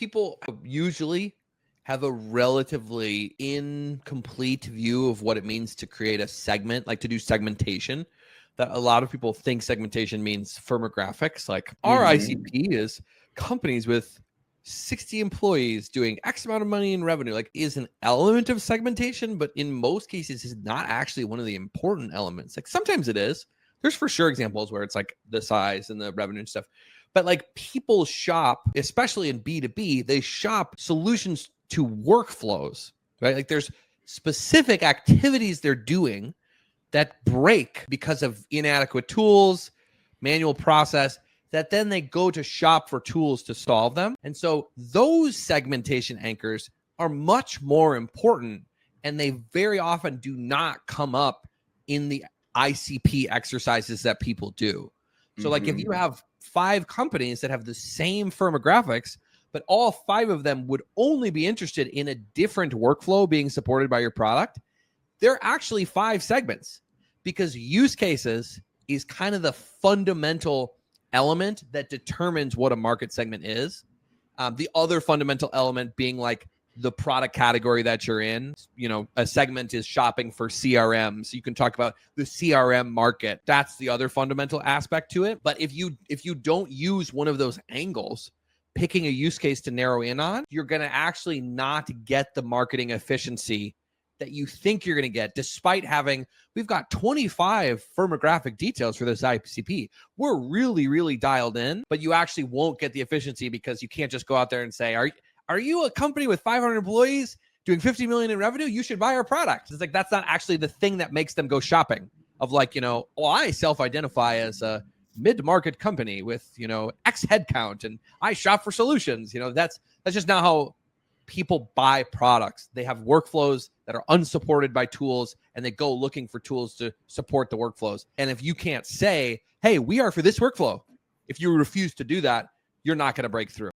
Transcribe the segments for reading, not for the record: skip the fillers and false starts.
people usually have a relatively incomplete view of what it means to create a segment, like to do segmentation. That a lot of people think segmentation means firmographics. Like our ICP is companies with 60 employees doing X amount of money in revenue, like is an element of segmentation, but in most cases is not actually one of the important elements. Like sometimes it is. There's for sure examples where it's like the size and the revenue and stuff. But like people shop, especially in B2B, they shop solutions to workflows, right? Like there's specific activities they're doing that break because of inadequate tools, manual process, that then they go to shop for tools to solve them. And so those segmentation anchors are much more important, and they very often do not come up in the ICP exercises that people do. So like if you have 5 companies that have the same firmographics, but all 5 of them would only be interested in a different workflow being supported by your product, they're actually 5 segments, because use cases is kind of the fundamental element that determines what a market segment is. The other fundamental element being like the product category that you're in. You know, a segment is shopping for CRM. So you can talk about the CRM market. That's the other fundamental aspect to it. But if you don't use one of those angles, picking a use case to narrow in on, you're going to actually not get the marketing efficiency that you think you're going to get, despite having, we've got 25 firmographic details for this ICP. We're really, really dialed in, but you actually won't get the efficiency because you can't just go out there and say, are you a company with 500 employees doing 50 million in revenue? You should buy our product. It's like, that's not actually the thing that makes them go shopping of like, you know, well, I self-identify as a mid-market company with, you know, X headcount and I shop for solutions. You know, that's just not how people buy products. They have workflows that are unsupported by tools, and they go looking for tools to support the workflows. And if you can't say, hey, we are for this workflow, if you refuse to do that, you're not going to break through.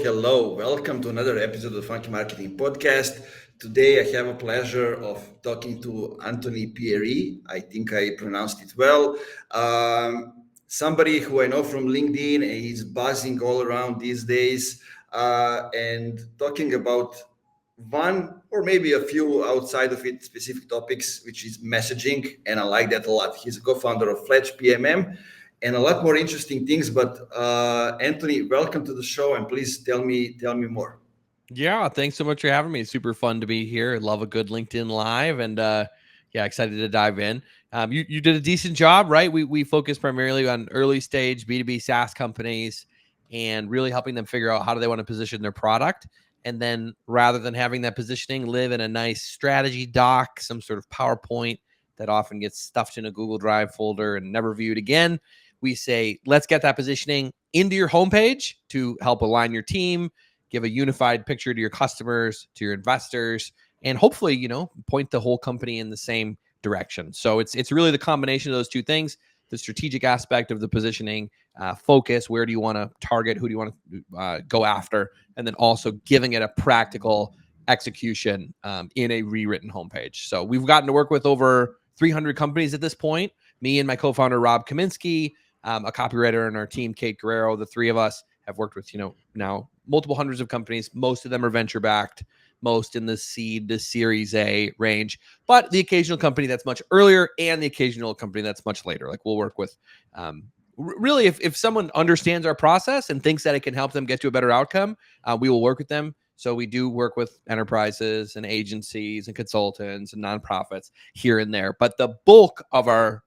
Hello. Welcome to another episode of the Funky Marketing Podcast. Today, I have a pleasure of talking to Anthony Pierri. I think I pronounced it well. Somebody who I know from LinkedIn, and he's buzzing all around these days, and talking about one or maybe a few outside of it specific topics, which is messaging. And I like that a lot. He's a co-founder of Fletch PMM. And a lot more interesting things. But Anthony, welcome to the show, and please tell me more. Yeah, thanks so much for having me. It's super fun to be here. I love a good LinkedIn Live, and yeah, excited to dive in. You did a decent job, right? We focus primarily on early stage B2B SaaS companies and really helping them figure out how do they want to position their product. And then rather than having that positioning live in a nice strategy doc, some sort of PowerPoint that often gets stuffed in a Google Drive folder and never viewed again, we say, let's get that positioning into your homepage to help align your team, give a unified picture to your customers, to your investors, and hopefully, you know, point the whole company in the same direction. So it's really the combination of those two things: the strategic aspect of the positioning, focus, where do you want to target, who do you want to go after, and then also giving it a practical execution in a rewritten homepage. So we've gotten to work with over 300 companies at this point. Me and my co-founder, Rob Kaminsky, a copywriter in our team, Kate Guerrero, the three of us have worked with, you know, now multiple hundreds of companies. Most of them are venture backed, most in the seed to Series A range, but the occasional company that's much earlier and the occasional company that's much later. Like we'll work with, really, if someone understands our process and thinks that it can help them get to a better outcome, we will work with them. So we do work with enterprises and agencies and consultants and nonprofits here and there, but the bulk of our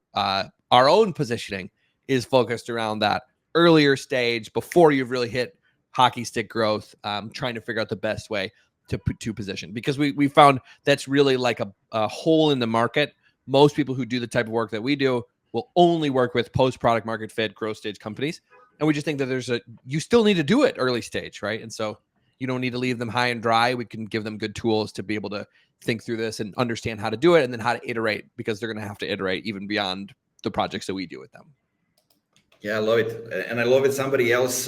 own positioning is focused around that earlier stage before you've really hit hockey stick growth, trying to figure out the best way to position, because we found that's really like a hole in the market. Most people who do the type of work that we do will only work with post product market fit growth stage companies. And we just think that you still need to do it early stage, right? And so you don't need to leave them high and dry. We can give them good tools to be able to think through this and understand how to do it, and then how to iterate, because they're going to have to iterate even beyond the projects that we do with them. Yeah, I love it. And I love it. Somebody else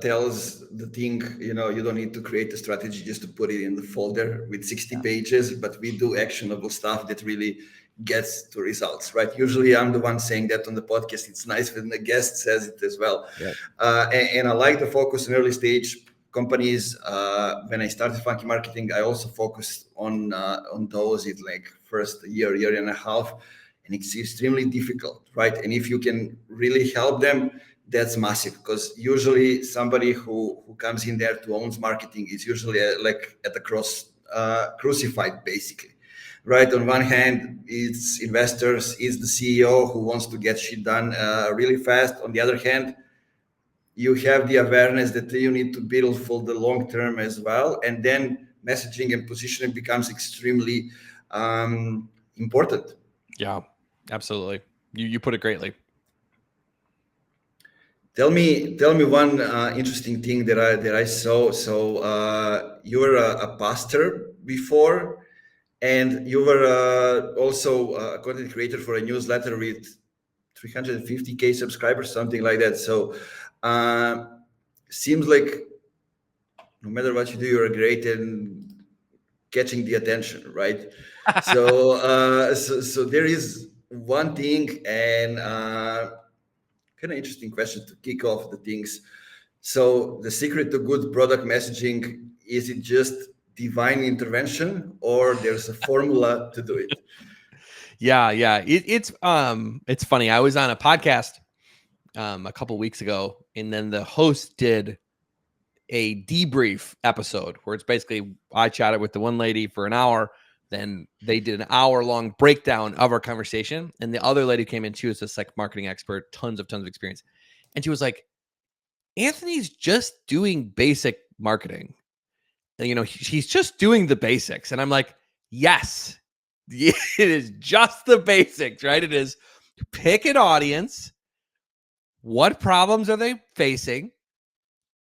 tells the thing, you know, you don't need to create a strategy just to put it in the folder with 60 pages, but we do actionable stuff that really gets to results, right? Usually I'm the one saying that on the podcast. It's nice when the guest says it as well. Yep. And I like the focus on early stage companies. When I started Funky Marketing, I also focused on those in like first year and a half, and it's extremely difficult, right? And if you can really help them, that's massive, because usually somebody who comes in there to owns marketing is usually like at the cross, crucified basically, right? On one hand, it's investors, it's the CEO who wants to get shit done really fast. On the other hand, you have the awareness that you need to build for the long term as well, and then messaging and positioning becomes extremely important. Yeah, absolutely. You put it greatly. Tell me one interesting thing that I saw. So you were a pastor before, and you were also a content creator for a newsletter with 350K subscribers, something like that. So seems like no matter what you do, you're great in catching the attention, right? So there is one thing, and kind of interesting question to kick off the things. So the secret to good product messaging, is it just divine intervention, or there's a formula to do it? Yeah. It's funny. I was on a podcast a couple weeks ago, and then the host did a debrief episode where it's basically I chatted with the one lady for an hour, then they did an hour-long breakdown of our conversation, and the other lady came in. She was this like marketing expert, tons of experience, and she was like, Anthony's just doing basic marketing. And, you know, he's just doing the basics. And I'm like, yes, it is just the basics, right? It is pick an audience. What problems are they facing?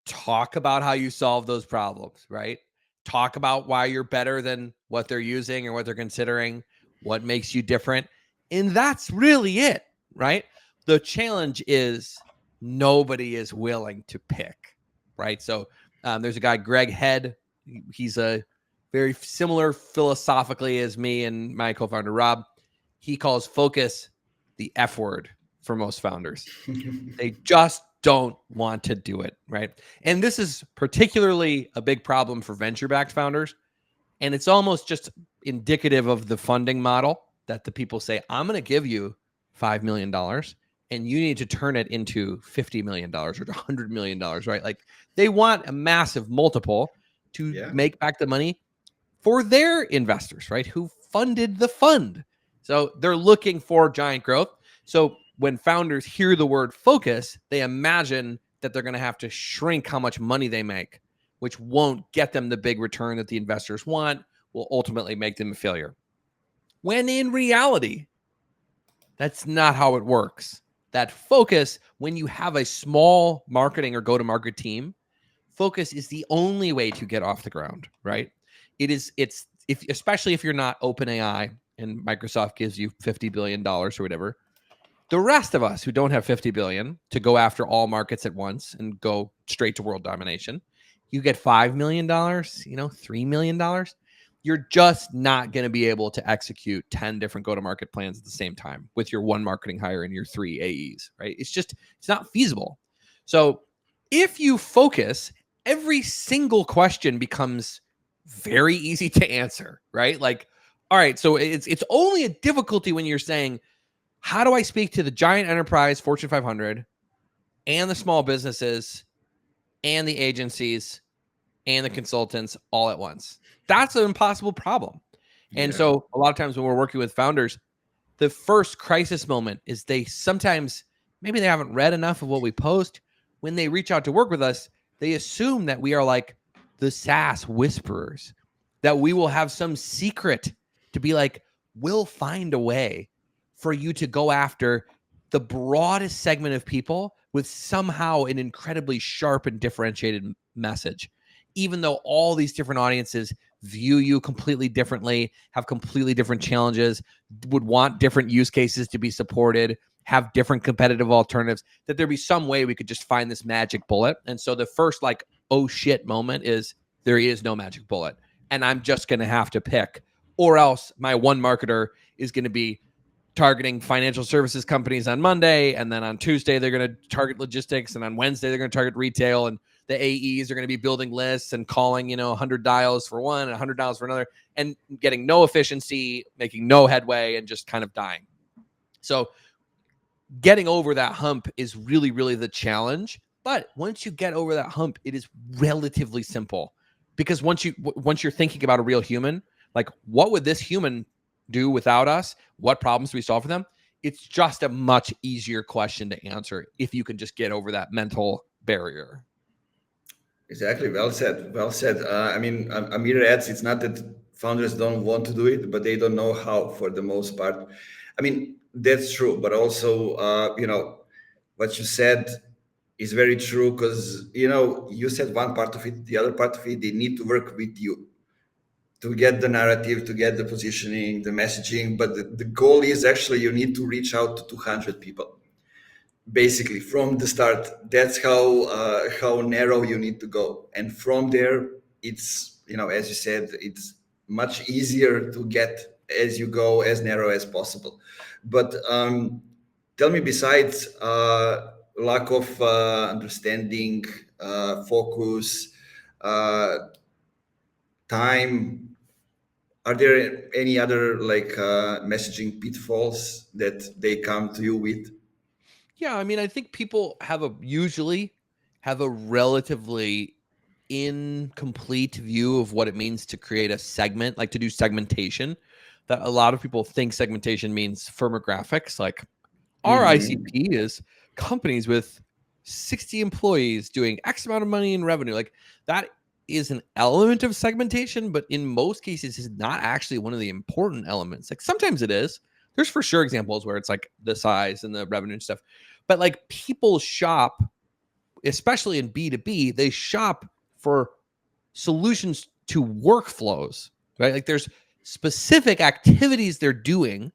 Talk about how you solve those problems, right? Talk about why you're better than what they're using or what they're considering, what makes you different. And that's really it, right? The challenge is nobody is willing to pick, right? So there's a guy, Greg Head. He's a very similar philosophically as me and my co-founder, Rob. He calls focus the F word for most founders. They just don't want to do it, right? And this is particularly a big problem for venture-backed founders. And it's almost just indicative of the funding model that the people say, I'm going to give you $5 million and you need to turn it into $50 million or $100 million, right? Like they want a massive multiple to make back the money for their investors, right? Who funded the fund. So they're looking for giant growth. So when founders hear the word focus, they imagine that they're going to have to shrink how much money they make, which won't get them the big return that the investors want, will ultimately make them a failure. When in reality, that's not how it works. That focus, when you have a small marketing or go-to-market team, focus is the only way to get off the ground, right? Especially if you're not OpenAI and Microsoft gives you $50 billion or whatever. The rest of us who don't have 50 billion to go after all markets at once and go straight to world domination, you get $5 million, $3 million. You're just not going to be able to execute 10 different go-to-market plans at the same time with your one marketing hire and your 3 AEs, right? It's not feasible. So if you focus, every single question becomes very easy to answer, right? Like, all right, so it's only a difficulty when you're saying, how do I speak to the giant enterprise, Fortune 500, and the small businesses, and the agencies, and the consultants all at once? That's an impossible problem. And so a lot of times when we're working with founders, the first crisis moment is maybe they haven't read enough of what we post. When they reach out to work with us, they assume that we are like the SaaS whisperers, that we will have some secret to be like, we'll find a way for you to go after the broadest segment of people with somehow an incredibly sharp and differentiated message, even though all these different audiences view you completely differently, have completely different challenges, would want different use cases to be supported, have different competitive alternatives, that there be some way we could just find this magic bullet. And so the first like, oh shit moment is there is no magic bullet. And I'm just going to have to pick, or else my one marketer is going to be targeting financial services companies on Monday. And then on Tuesday, they're going to target logistics. And on Wednesday, they're going to target retail. And the AEs are going to be building lists and calling, 100 dials for one and 100 dials for another, and getting no efficiency, making no headway, and just kind of dying. So getting over that hump is really, really the challenge. But once you get over that hump, it is relatively simple, because once you're thinking about a real human, like what would this human do without us? What problems do we solve for them? It's just a much easier question to answer if you can just get over that mental barrier. Exactly. Well said. Well said. Amir adds, it's not that founders don't want to do it, but they don't know how for the most part. I mean, that's true. But also, what you said is very true, because, you said one part of it, the other part of it, they need to work with you to get the narrative, to get the positioning, the messaging. But the goal is actually you need to reach out to 200 people. Basically, from the start, that's how narrow you need to go. And from there, it's, as you said, it's much easier to get as you go as narrow as possible. But tell me, besides lack of understanding, focus, time, are there any other messaging pitfalls that they come to you with? Yeah, I mean, I think people usually have a relatively incomplete view of what it means to create a segment, like to do segmentation. That a lot of people think segmentation means firmographics. Like our ICP is companies with 60 employees doing X amount of money in revenue. Like that is an element of segmentation, but in most cases is not actually one of the important elements. Like sometimes it is. There's for sure examples where it's like the size and the revenue and stuff. But like people shop, especially in B2B, they shop for solutions to workflows, right? Like there's specific activities they're doing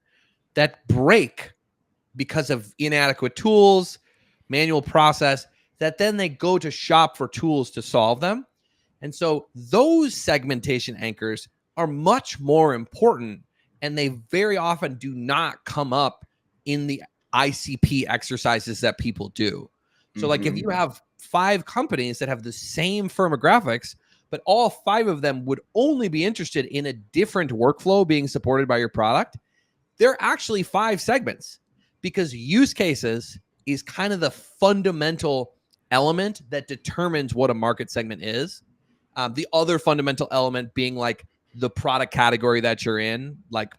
that break because of inadequate tools, manual process, that then they go to shop for tools to solve them. And so those segmentation anchors are much more important, and they very often do not come up in the ICP exercises that people do. So like if you have 5 companies that have the same firmographics, but all 5 of them would only be interested in a different workflow being supported by your product, they're actually 5 segments, because use cases is kind of the fundamental element that determines what a market segment is. The other fundamental element being like the product category that you're in, like,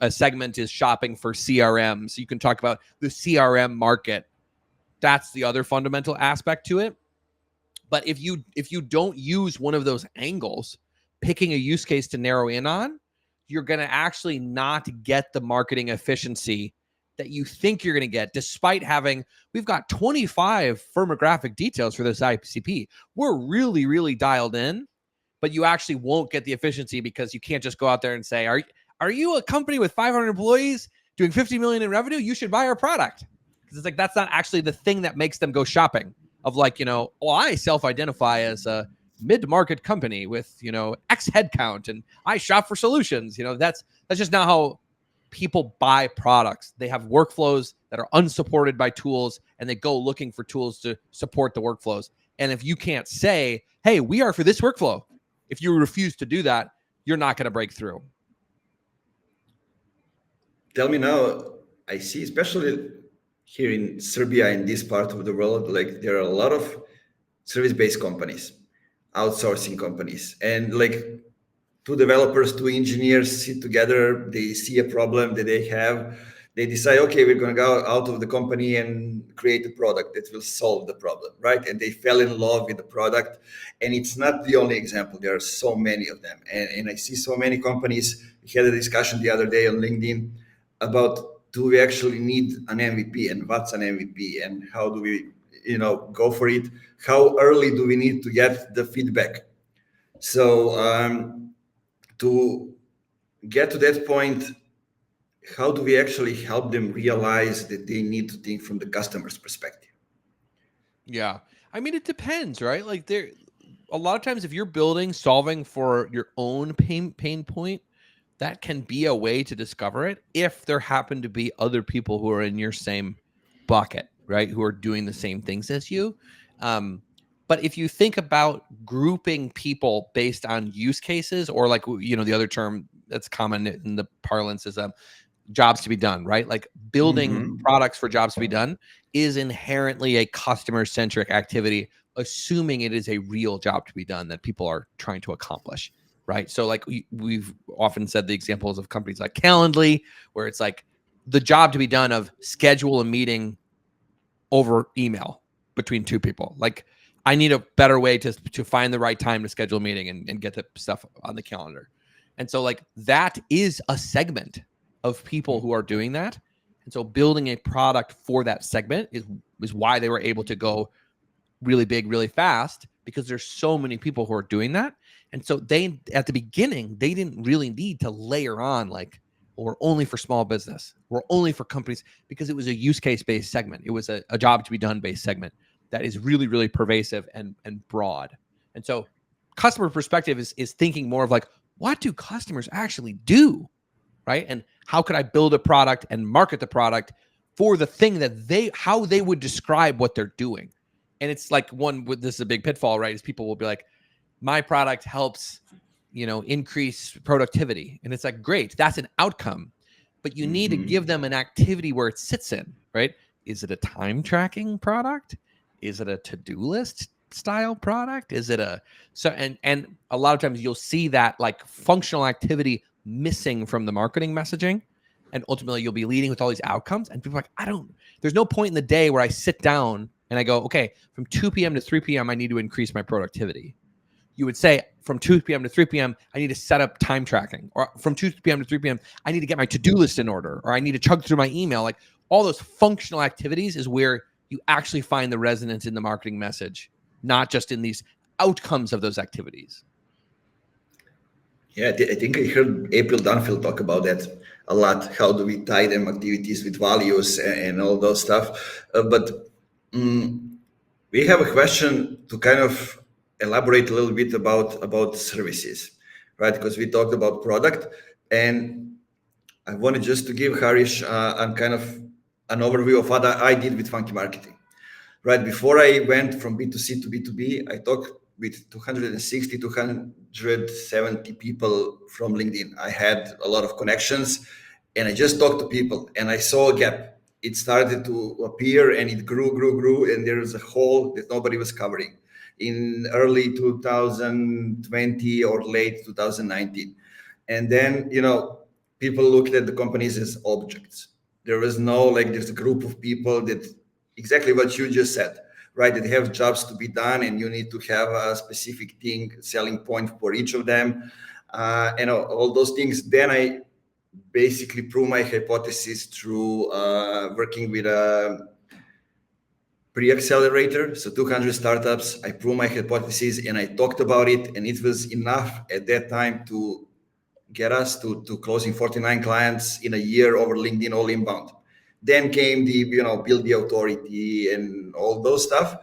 a segment is shopping for CRM. So you can talk about the CRM market. That's the other fundamental aspect to it. But if you don't use one of those angles, picking a use case to narrow in on, you're going to actually not get the marketing efficiency that you think you're going to get, despite we've got 25 firmographic details for this ICP. We're really, really dialed in, but you actually won't get the efficiency because you can't just go out there and say, are you a company with 500 employees doing 50 million in revenue? You should buy our product. Because it's like, that's not actually the thing that makes them go shopping of like, I self-identify as a mid-market company with, X headcount and I shop for solutions. That's just not how people buy products. They have workflows that are unsupported by tools, and they go looking for tools to support the workflows. And if you can't say, hey, we are for this workflow, if you refuse to do that, you're not going to break through. Tell me now, I see, especially here in Serbia, in this part of the world, like there are a lot of service-based companies, outsourcing companies, and like 2 developers, 2 engineers sit together, they see a problem that they have, they decide, okay, we're going to go out of the company and create a product that will solve the problem, right? And they fell in love with the product. And it's not the only example. There are so many of them. And I see so many companies. We had a discussion the other day on LinkedIn about, do we actually need an MVP, and what's an MVP, and how do we, go for it? How early do we need to get the feedback? So to get to that point, how do we actually help them realize that they need to think from the customer's perspective? Yeah. I mean, it depends, right? Like a lot of times if you're solving for your own pain point, that can be a way to discover it if there happen to be other people who are in your same bucket, right? Who are doing the same things as you. But if you think about grouping people based on use cases, or like, the other term that's common in the parlance is jobs to be done, right? Like building products for jobs to be done is inherently a customer-centric activity, assuming it is a real job to be done that people are trying to accomplish, right? So like we've often said the examples of companies like Calendly, where it's like the job to be done of schedule a meeting over email between two people. Like I need a better way to find the right time to schedule a meeting and get the stuff on the calendar. And so like that is a segment of people who are doing that. And so building a product for that segment is why they were able to go really big, really fast, because there's so many people who are doing that. And so they, at the beginning, they didn't really need to layer on like, or only for small business, or only for companies, because it was a use case based segment. It was a job to be done based segment that is really, really pervasive and broad. And so customer perspective is thinking more of like, what do customers actually do? Right. And how could I build a product and market the product for the thing that how they would describe what they're doing? And it's like this is a big pitfall, right? Is people will be like, my product helps, increase productivity. And it's like, great, that's an outcome, but you need to give them an activity where it sits in, right? Is it a time tracking product? Is it a to-do list style product? Is it and a lot of times you'll see that like functional activity missing from the marketing messaging. And ultimately you'll be leading with all these outcomes. And people are like, there's no point in the day where I sit down and I go, okay, from 2 p.m. to 3 p.m., I need to increase my productivity. You would say from 2 p.m. to 3 p.m., I need to set up time tracking. Or from 2 p.m. to 3 p.m., I need to get my to-do list in order. Or I need to chug through my email. Like all those functional activities is where you actually find the resonance in the marketing message, not just in these outcomes of those activities. Yeah, I think I heard April Dunfield talk about that a lot. How do we tie them activities with values and all those stuff? But we have a question to kind of elaborate a little bit about services, right? Because we talked about product, and I wanted just to give Harish kind of an overview of what I did with Funky Marketing. Right before I went from B2C to B2B, I talked with 260, 270 people from LinkedIn. I had a lot of connections and I just talked to people and I saw a gap. It started to appear and it grew, and there was a hole that nobody was covering in early 2020 or late 2019. And then, people looked at the companies as objects. There was no, like, there's a group of people that exactly what you just said, right? That have jobs to be done, and you need to have a specific thing, selling point for each of them, and all those things. Then I basically prove my hypothesis through working with a pre-accelerator, so 200 startups. I proved my hypothesis and I talked about it, and it was enough at that time to get us to closing 49 clients in a year over LinkedIn, all inbound. Then came the, build the authority and all those stuff.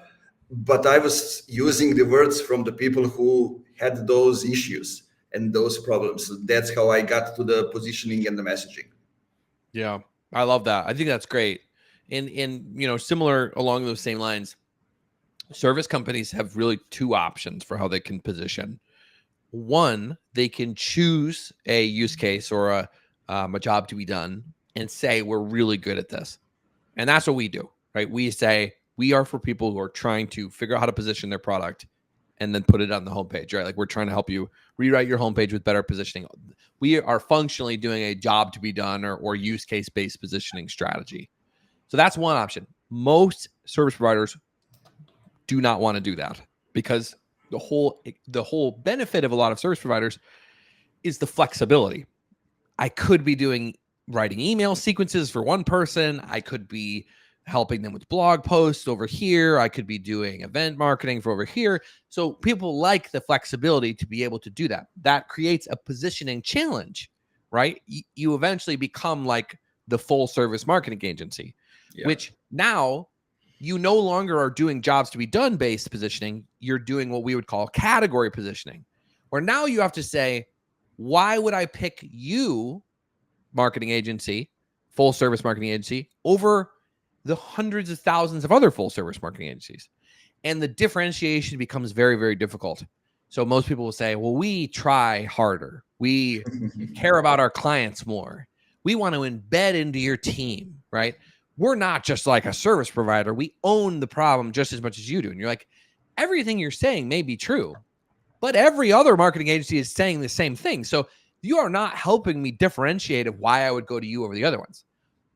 But I was using the words from the people who had those issues and those problems. So that's how I got to the positioning and the messaging. Yeah, I love that. I think that's great. And similar along those same lines, service companies have really two options for how they can position. One, they can choose a use case or a job to be done and say, we're really good at this. And that's what we do, right? We say we are for people who are trying to figure out how to position their product and then put it on the homepage, right? Like we're trying to help you rewrite your homepage with better positioning. We are functionally doing a job to be done or use case based positioning strategy. So that's one option. Most service providers do not want to do that because the whole benefit of a lot of service providers is the flexibility. I could be writing email sequences for one person. I could be helping them with blog posts over here. I could be doing event marketing for over here. So people like the flexibility to be able to do that. That creates a positioning challenge right? You eventually become like the full service marketing agency, which now you no longer are doing jobs to be done based positioning. You're doing what we would call category positioning, where now you have to say, why would I pick you, marketing agency, full service marketing agency, over the hundreds of thousands of other full service marketing agencies? And the differentiation becomes very, very difficult. So most people will say, well, we try harder. We care about our clients more. We want to embed into your team, right? We're not just like a service provider. We own the problem just as much as you do. And you're like, everything you're saying may be true, but every other marketing agency is saying the same thing. So you are not helping me differentiate of why I would go to you over the other ones.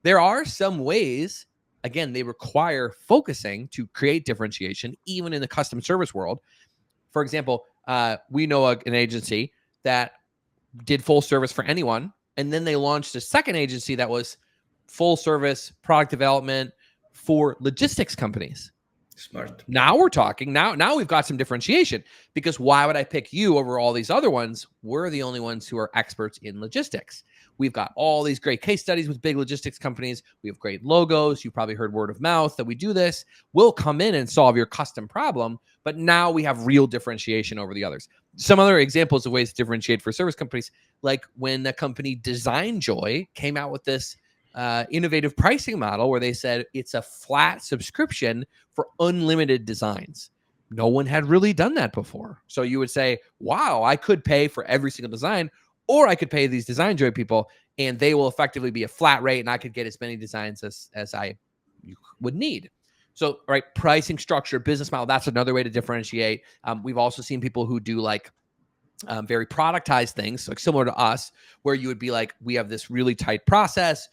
There are some ways, again, they require focusing to create differentiation, even in the custom service world. For example, we know an agency that did full service for anyone, and then they launched a second agency that was full service product development for logistics companies. Smart. Now we're talking. Now we've got some differentiation, because why would I pick you over all these other ones? We're the only ones who are experts in logistics. We've got all these great case studies with big logistics companies. We have great logos. You probably heard word of mouth that we do this. We'll come in and solve your custom problem, but now we have real differentiation over the others. Some other examples of ways to differentiate for service companies, like when the company Design Joy came out with this innovative pricing model where they said it's a flat subscription for unlimited designs. No one had really done that before. So you would say, wow, I could pay for every single design, or I could pay these Design Joy people and they will effectively be a flat rate and I could get as many designs as I would need. So, right, pricing structure, business model, that's another way to differentiate. We've also seen people who do like very productized things, like similar to us, where you would be like, we have this really tight process.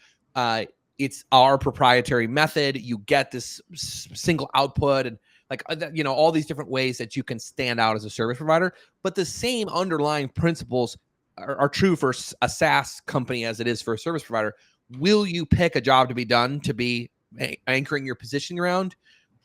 It's our proprietary method. You get this single output and like, all these different ways that you can stand out as a service provider. But the same underlying principles are true for a SaaS company as it is for a service provider. Will you pick a job to be done to be anchoring your positioning around?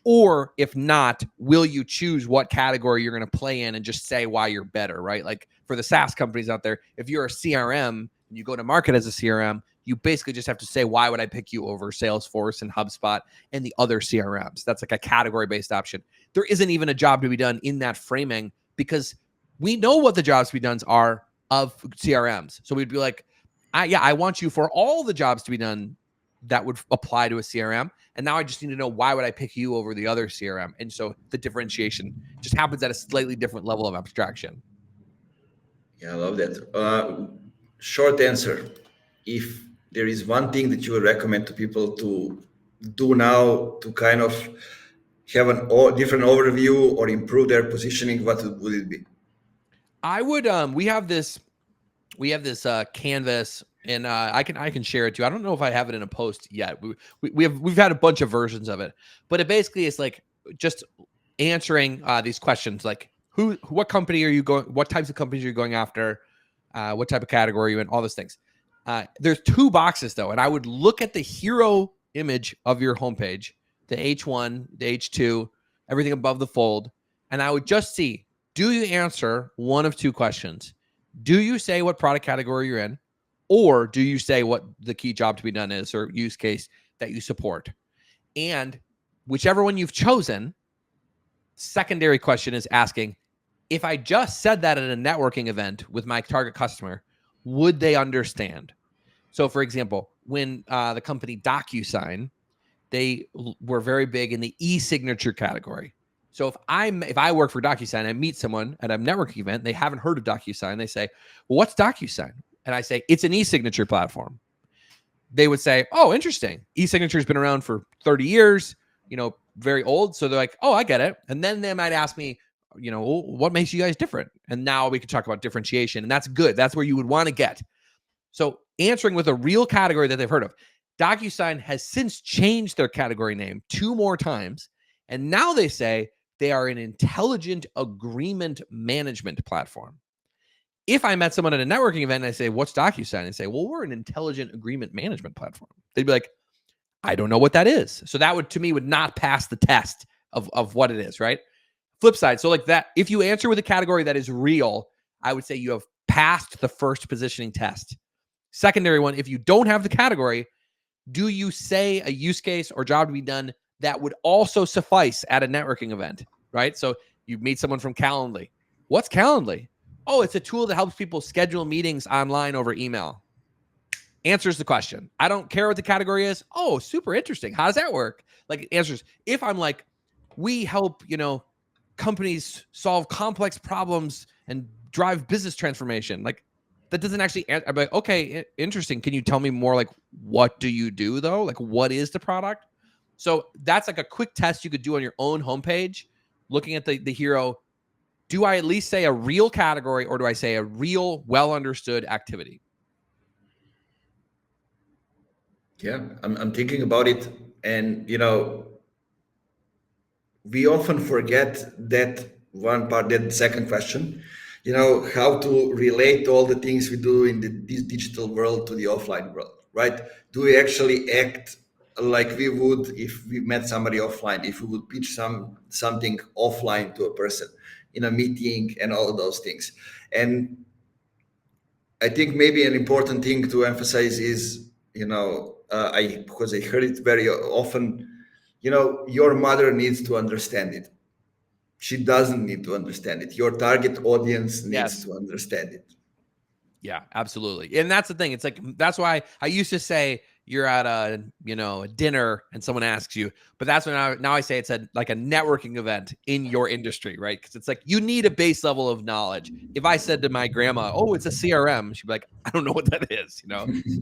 Or if not, will you choose what category you're going to play in and just say why you're better, right? Like for the SaaS companies out there, if you're a CRM and you go to market as a CRM, you basically just have to say, why would I pick you over Salesforce and HubSpot and the other CRMs? That's like a category-based option. There isn't even a job to be done in that framing, because we know what the jobs to be done are of CRMs. So we'd be like, I want you for all the jobs to be done that would apply to a CRM. And now I just need to know, why would I pick you over the other CRM? And so the differentiation just happens at a slightly different level of abstraction. Yeah, I love that. Short answer. If there is one thing that you would recommend to people to do now to kind of have an different overview or improve their positioning, what would it be? I would, we have this canvas, and I can share it too. I don't know if I have it in a post yet. We've had a bunch of versions of it, but it basically is like just answering these questions, like what company are you going, what types of companies are you going after, what type of category are you in, all those things. There's 2 boxes though, and I would look at the hero image of your homepage, the H1, the H2, everything above the fold, and I would just see, do you answer one of 2 questions? Do you say what product category you're in, or do you say what the key job to be done is or use case that you support? And whichever one you've chosen, secondary question is asking, if I just said that at a networking event with my target customer, would they understand? So for example, when the company DocuSign, they were very big in the e-signature category. So if I work for DocuSign, I meet someone at a networking event, they haven't heard of DocuSign. They say, well, what's DocuSign? And I say, it's an e-signature platform. They would say, oh, interesting. E-signature has been around for 30 years, very old. So they're like, oh, I get it. And then they might ask me, what makes you guys different? And now we could talk about differentiation. And that's good. That's where you would want to get. So answering with a real category that they've heard of. DocuSign has since changed their category name 2 more times. And now they say they are an intelligent agreement management platform. If I met someone at a networking event and I say, what's DocuSign? And say, well, we're an intelligent agreement management platform. They'd be like, I don't know what that is. So that would, to me, would not pass the test of what it is, right? Flip side. So like that, if you answer with a category that is real, I would say you have passed the first positioning test. Secondary one, if you don't have the category, do you say a use case or job to be done that would also suffice at a networking event, right? So you meet someone from Calendly. What's Calendly? Oh, it's a tool that helps people schedule meetings online over email. Answers the question. I don't care what the category is. Oh, super interesting. How does that work? Like, it answers. If I'm like, we help, companies solve complex problems and drive business transformation, like, that doesn't actually, I'm like, okay, interesting. Can you tell me more? Like, what do you do though? Like, what is the product? So that's like a quick test you could do on your own homepage, looking at the hero. Do I at least say a real category, or do I say a real, well understood activity? Yeah, I'm thinking about it, and we often forget that one part, that second question, how to relate all the things we do in this digital world to the offline world, right? Do we actually act like we would if we met somebody offline, if we would pitch something offline to a person in a meeting and all of those things? And I think maybe an important thing to emphasize is, because I heard it very often, your mother needs to understand it. She doesn't need to understand it. Your target audience needs to understand it. Yeah, absolutely. And that's the thing. It's like, that's why I used to say you're at a dinner and someone asks you, but that's when now I say it's like a networking event in your industry, right? Because it's like, you need a base level of knowledge. If I said to my grandma, oh, it's a CRM, she'd be like, I don't know what that is,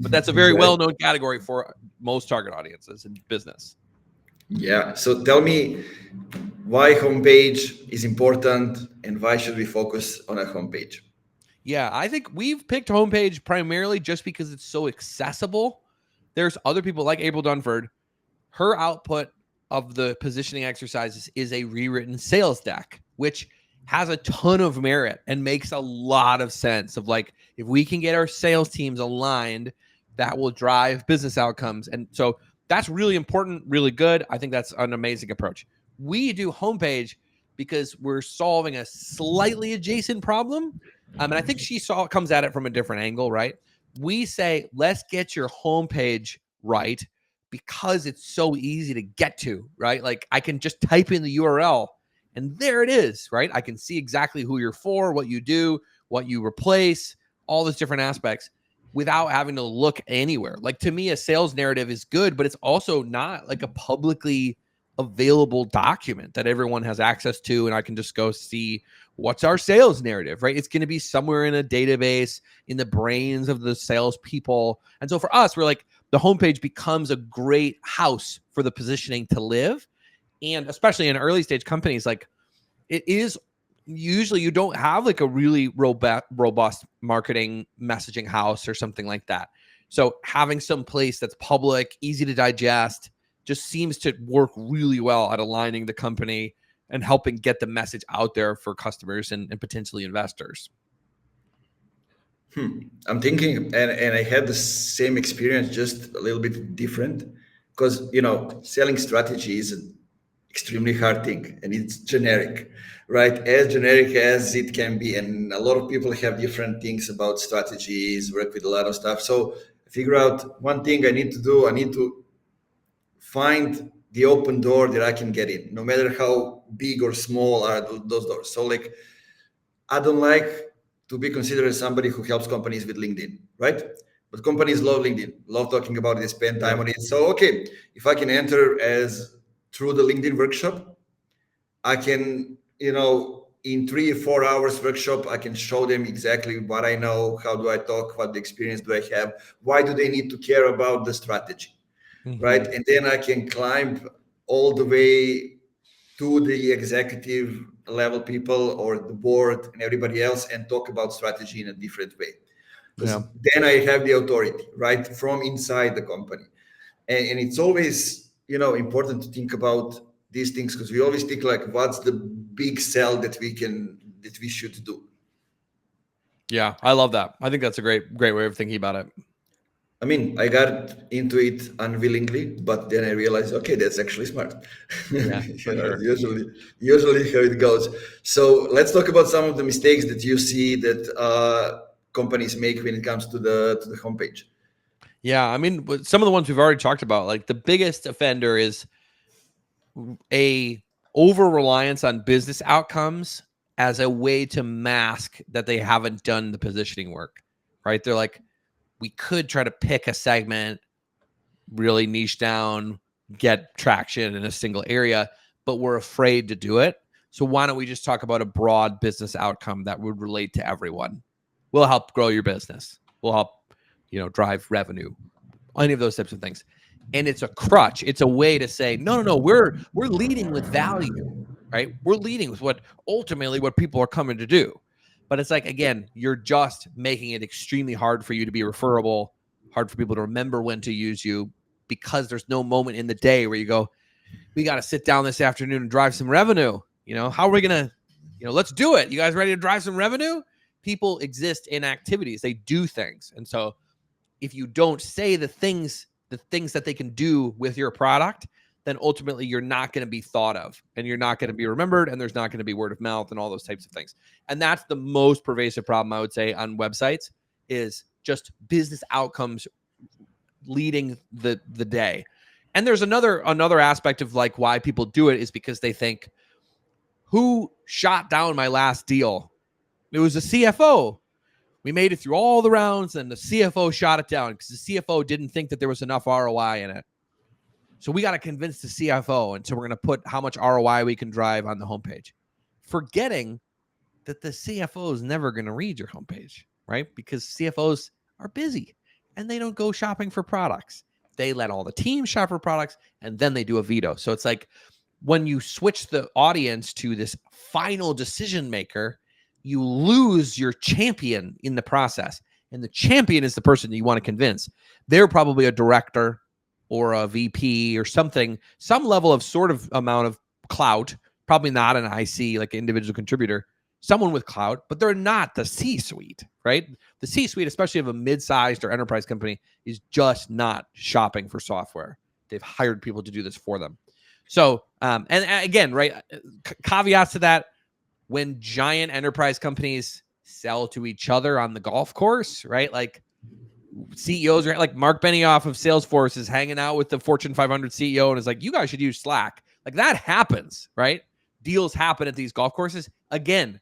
but that's a very well-known category for most target audiences in business. Yeah. So tell me why homepage is important and why should we focus on a homepage? Yeah, I think we've picked homepage primarily just because it's so accessible. There's other people like April Dunford. Her output of the positioning exercises is a rewritten sales deck, which has a ton of merit and makes a lot of sense of like, if we can get our sales teams aligned, that will drive business outcomes. And so that's really important, really good. I think that's an amazing approach. We do homepage because we're solving a slightly adjacent problem. And I think she comes at it from a different angle, right? We say, let's get your homepage right because it's so easy to get to, right? Like, I can just type in the URL and there it is, right? I can see exactly who you're for, what you do, what you replace, all those different aspects without having to look anywhere. Like, to me, a sales narrative is good, but it's also not like a publicly available document that everyone has access to, and I can just go see what's our sales narrative, right? It's going to be somewhere in a database in the brains of the salespeople. And so for us, we're like, the homepage becomes a great house for the positioning to live. And especially in early stage companies, like, it is usually you don't have like a really robust marketing messaging house or something like that. So having some place that's public, easy to digest, just seems to work really well at aligning the company and helping get the message out there for customers and potentially investors. I'm thinking, and I had the same experience, just a little bit different, because selling strategy is an extremely hard thing, and it's generic, right? As generic as it can be, and a lot of people have different things about strategies, work with a lot of stuff. So I figure out one thing I need to do. I need to find the open door that I can get in, no matter how big or small are those doors. So like, I don't like to be considered as somebody who helps companies with LinkedIn, right? But companies love LinkedIn, love talking about it, they spend time on it. So, okay, if I can enter as through the LinkedIn workshop, I can, in 3 or 4 hours workshop, I can show them exactly what I know, how do I talk, what the experience do I have, why do they need to care about the strategy, right? And then I can climb all the way to the executive level people or the board and everybody else and talk about strategy in a different way. Because then I have the authority, right, from inside the company. And it's always, important to think about these things, because we always think like, what's the big sell that we should do? Yeah, I love that. I think that's a great way of thinking about it. I mean, I got into it unwillingly, but then I realized, okay, that's actually smart. Yeah, sure. Usually how it goes. So let's talk about some of the mistakes that you see that companies make when it comes to the homepage. Yeah, I mean, some of the ones we've already talked about, like the biggest offender is a over reliance on business outcomes as a way to mask that they haven't done the positioning work, right? They're like, we could try to pick a segment, really niche down, get traction in a single area, but we're afraid to do it. So why don't we just talk about a broad business outcome that would relate to everyone? We'll help grow your business. We'll help, drive revenue, any of those types of things. And it's a crutch. It's a way to say, no, we're leading with value, right? We're leading with what people are coming to do. But it's like, again, you're just making it extremely hard for you to be referable, hard for people to remember when to use you, because there's no moment in the day where you go, we got to sit down this afternoon and drive some revenue. How are we going to, let's do it. You guys ready to drive some revenue? People exist in activities. They do things. And so if you don't say the things that they can do with your product, then ultimately you're not going to be thought of, and you're not going to be remembered, and there's not going to be word of mouth and all those types of things. And that's the most pervasive problem, I would say, on websites, is just business outcomes leading the day. And there's another aspect of like why people do it is because they think, who shot down my last deal? It was a CFO. We made it through all the rounds, and the CFO shot it down because the CFO didn't think that there was enough ROI in it. So we got to convince the CFO, and so we're going to put how much ROI we can drive on the homepage, forgetting that the CFO is never going to read your homepage, right? Because CFOs are busy, and they don't go shopping for products. They let all the team shop for products, and then they do a veto. So it's like when you switch the audience to this final decision maker, you lose your champion in the process. And the champion is the person you want to convince. They're probably a director or a VP or something, some level of sort of amount of clout, probably not an IC, like an individual contributor, someone with clout, but they're not the C-suite, right? The C-suite, especially of a mid-sized or enterprise company, is just not shopping for software. They've hired people to do this for them. So, and again, right, caveats to that, when giant enterprise companies sell to each other on the golf course, right? Like CEOs are like Mark Benioff of Salesforce is hanging out with the Fortune 500 CEO and is like, you guys should use Slack. Like that happens, right? Deals happen at these golf courses. Again,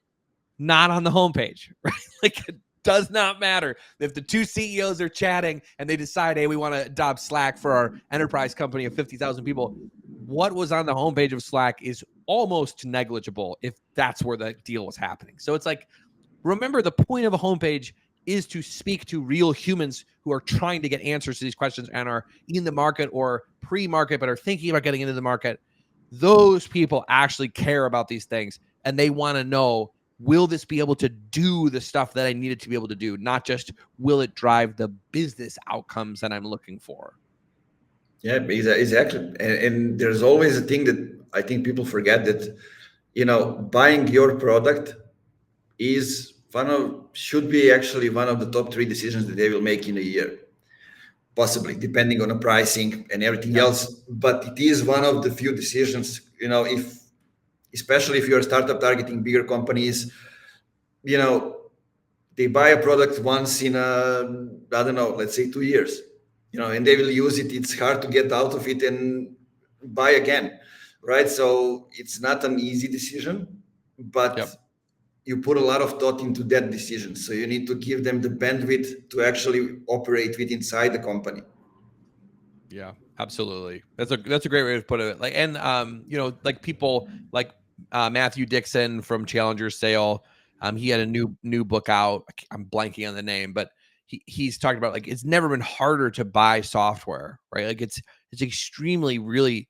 not on the homepage, right? Like it does not matter if the two CEOs are chatting and they decide, hey, we want to adopt Slack for our enterprise company of 50,000 people. What was on the homepage of Slack is almost negligible if that's where the deal was happening. So it's like, remember, the point of a homepage is to speak to real humans who are trying to get answers to these questions and are in the market or pre-market, but are thinking about getting into the market. Those people actually care about these things, and they want to know, will this be able to do the stuff that I need it to be able to do? Not just, will it drive the business outcomes that I'm looking for? Yeah, exactly. And there's always a thing that I think people forget, that, buying your product should be actually one of the top 3 decisions that they will make in a year, possibly depending on the pricing and everything else. But it is one of the few decisions, especially if you're a startup targeting bigger companies, they buy a product once in I don't know, let's say 2 years, and they will use it. It's hard to get out of it and buy again, right? So it's not an easy decision, but you put a lot of thought into that decision. So you need to give them the bandwidth to actually operate with inside the company. Yeah, absolutely. That's a great way to put it. Like, and like people like Matthew Dixon from Challenger Sale. He had a new book out. I'm blanking on the name, but he's talking about, like, it's never been harder to buy software, right? Like it's extremely really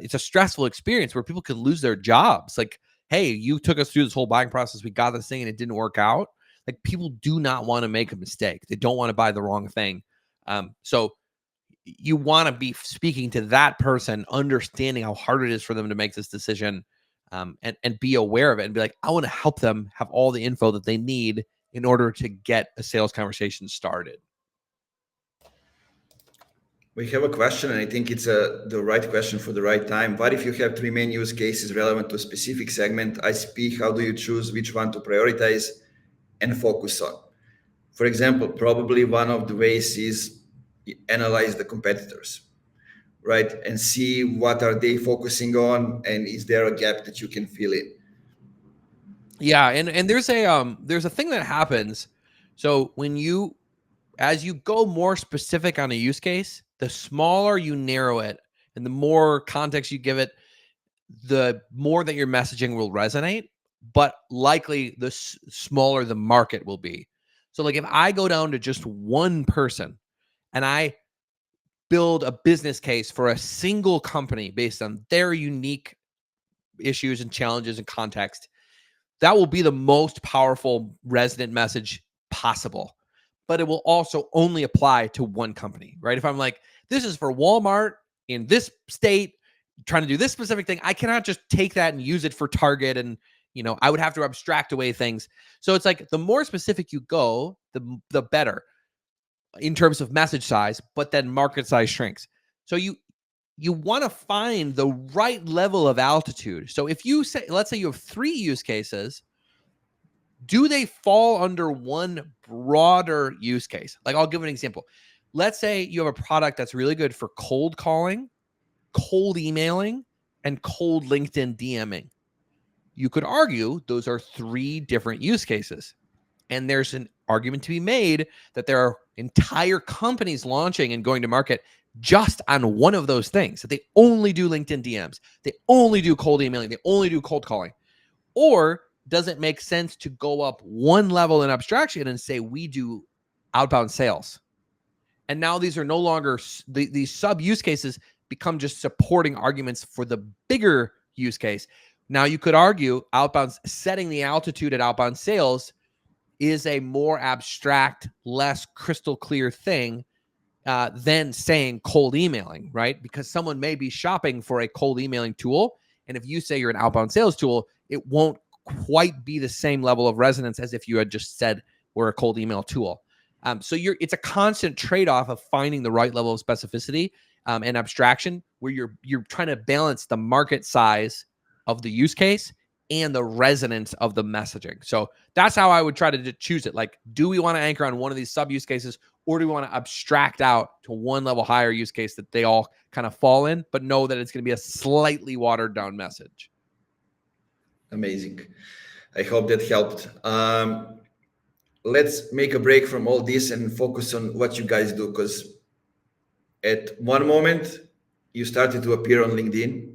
it's a stressful experience where people could lose their jobs. Like, hey, you took us through this whole buying process. We got this thing and it didn't work out. Like, people do not want to make a mistake. They don't want to buy the wrong thing. So you want to be speaking to that person, understanding how hard it is for them to make this decision, and be aware of it and be like, I want to help them have all the info that they need in order to get a sales conversation started. We have a question, and I think it's the right question for the right time. What if you have 3 main use cases relevant to a specific segment, ICP? How do you choose which one to prioritize and focus on? For example, probably one of the ways is analyze the competitors, right? And see what are they focusing on, and is there a gap that you can fill in? Yeah, and there's a thing that happens. So as you go more specific on a use case, the smaller you narrow it and the more context you give it, the more that your messaging will resonate, but likely the smaller the market will be. So like if I go down to just one person and I build a business case for a single company based on their unique issues and challenges and context, that will be the most powerful resonant message possible. But it will also only apply to one company, right? If I'm like, this is for Walmart in this state, trying to do this specific thing, I cannot just take that and use it for Target. And, I would have to abstract away things. So it's like the more specific you go, the better in terms of message size, but then market size shrinks. So you want to find the right level of altitude. So if you say, let's say you have 3 use cases, do they fall under one broader use case? Like I'll give an example. Let's say you have a product that's really good for cold calling, cold emailing, and cold LinkedIn DMing. You could argue those are 3 different use cases. And there's an argument to be made that there are entire companies launching and going to market just on one of those things. That they only do LinkedIn DMs, they only do cold emailing, they only do cold calling. Or does it make sense to go up one level in abstraction and say we do outbound sales? And now these are no longer, these sub use cases become just supporting arguments for the bigger use case. Now you could argue outbound, setting the altitude at outbound sales is a more abstract, less crystal clear thing than saying cold emailing, right? Because someone may be shopping for a cold emailing tool. And if you say you're an outbound sales tool, it won't quite be the same level of resonance as if you had just said we're a cold email tool. So it's a constant trade-off of finding the right level of specificity and abstraction where you're trying to balance the market size of the use case and the resonance of the messaging. So that's how I would try to choose it. Like, do we want to anchor on one of these sub use cases, or do we want to abstract out to one level higher use case that they all kind of fall in, but know that it's going to be a slightly watered down message? Amazing. I hope that helped. Let's make a break from all this and focus on what you guys do, because at one moment you started to appear on LinkedIn,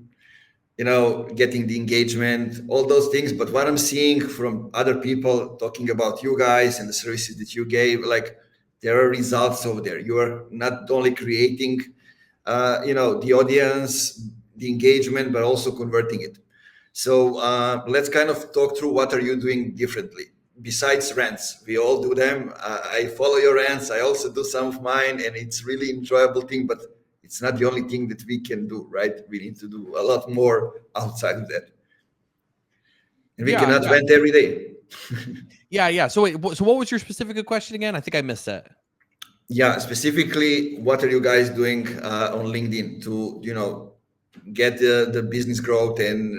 getting the engagement, all those things. But what I'm seeing from other people talking about you guys and the services that you gave, like, there are results over there. You are not only creating, the audience, the engagement, but also converting it. So let's kind of talk through what are you doing differently besides rants. We all do them. I follow your rants. I also do some of mine, and it's really enjoyable thing, but it's not the only thing that we can do, right? We need to do a lot more outside of that. And we cannot rant every day. Yeah. So what was your specific question again? I think I missed that. Yeah, specifically, what are you guys doing on LinkedIn to, get the business growth and,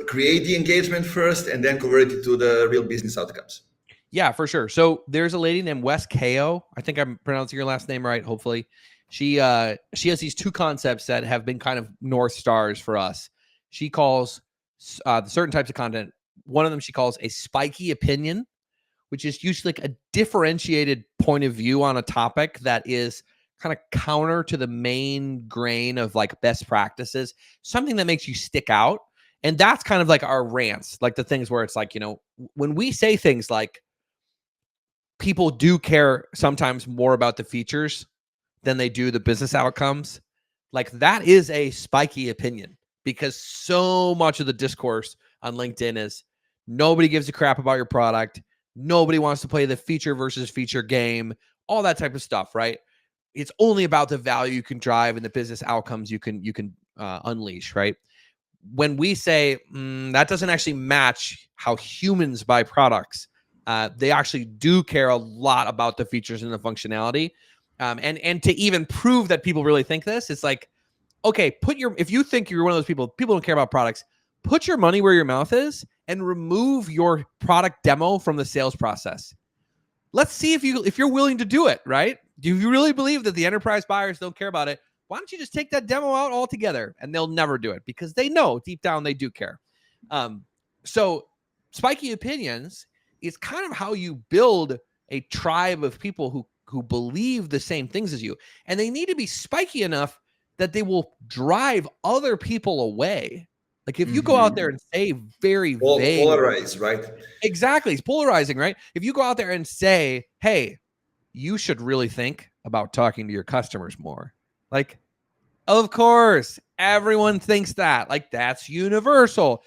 create the engagement first and then convert it to the real business outcomes? Yeah, for sure. So there's a lady named Wes Ko. I think I'm pronouncing your last name right, hopefully. She has these 2 concepts that have been kind of North Stars for us. She calls certain types of content. One of them she calls a spiky opinion, which is usually like a differentiated point of view on a topic that is kind of counter to the main grain of like best practices, something that makes you stick out. And that's kind of like our rants, like the things where it's like, when we say things like people do care sometimes more about the features than they do the business outcomes, like that is a spiky opinion, because so much of the discourse on LinkedIn is nobody gives a crap about your product. Nobody wants to play the feature versus feature game, all that type of stuff, right? It's only about the value you can drive and the business outcomes you can unleash, right? When we say that doesn't actually match how humans buy products, they actually do care a lot about the features and the functionality. And to even prove that people really think this, it's like, okay, if you think you're one of those people don't care about products, put your money where your mouth is and remove your product demo from the sales process. let's see if you're willing to do it, right? Do you really believe that the enterprise buyers don't care about it? Why don't you just take that demo out altogether? And they'll never do it because they know deep down they do care. So spiky opinions is kind of how you build a tribe of people who believe the same things as you. And they need to be spiky enough that they will drive other people away. Like if you go out there and say very vague, polarize, right? Exactly. It's polarizing, right? If you go out there and say, hey, you should really think about talking to your customers more. Like, of course, everyone thinks that. Like, that's universal.